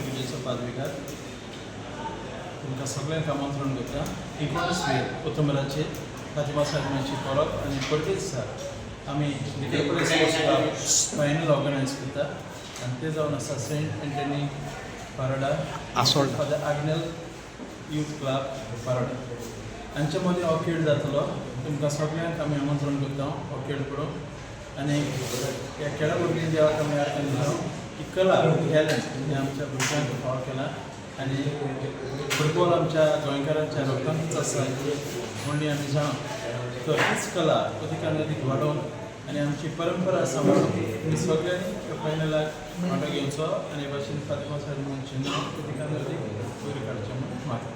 पुजेचो पादविकार तुमकां सगळ्यांक आमंत्रण करता 19 मे कोथंबराचे फातिमा साहेबांची परब आनी परतेच दिसा आमी little sports club final organise करता आनी ते जावन आसा Saint Anthony Paroda Father Agnel youth club Paroda हांचे मदीं हो खेळ जातलो. तुमकां सगळ्यांक आमी आमंत्रण करता हो खेळ पळोवंक आनी ह्या खेळा वरवीं देवाक आमी आर्तन दिता की कला टॅलंट म्हणजे आमच्या भुरग्यांक फावो केला आनी फुटबॉल आमच्या गोंयकारांच्या रगतांतूच आसा म्हणून आमी जाण तर हीच कला अदीकान अदीक वाडोवन आनी आमची परंपरा सांबाळून आमी सगळ्यांनी फायनलाक वांटो घेवचो आनी हे भाशेन फातिमा साहेबांचें नांव अदीकान अदीक वयर काडचें म्हणून म्हाका.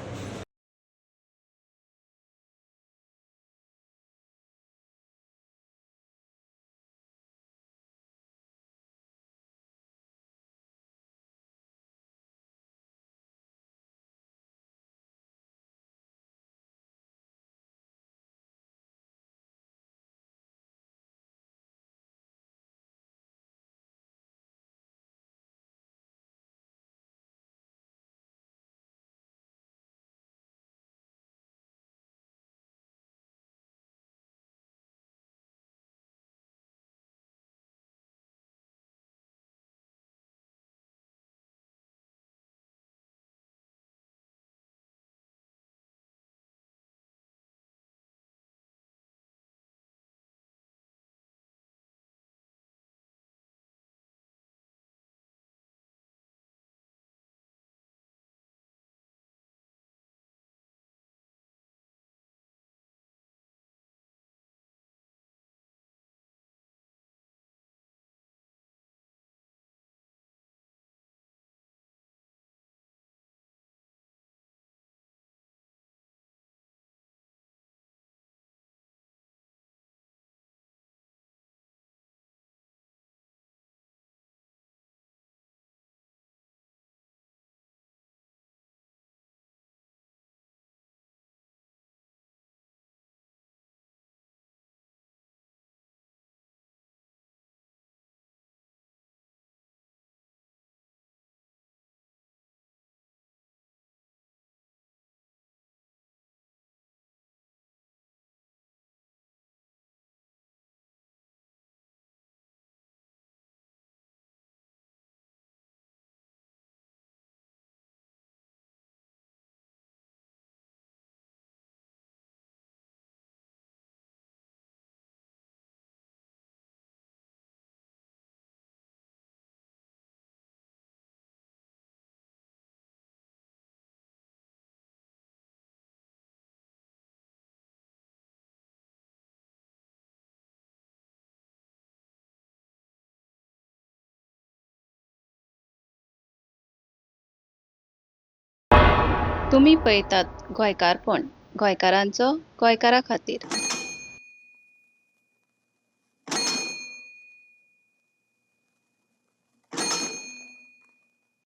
तुम्ही पळयतात गोंयकारपण गोंयकारांचो गोंयकारा खातीर.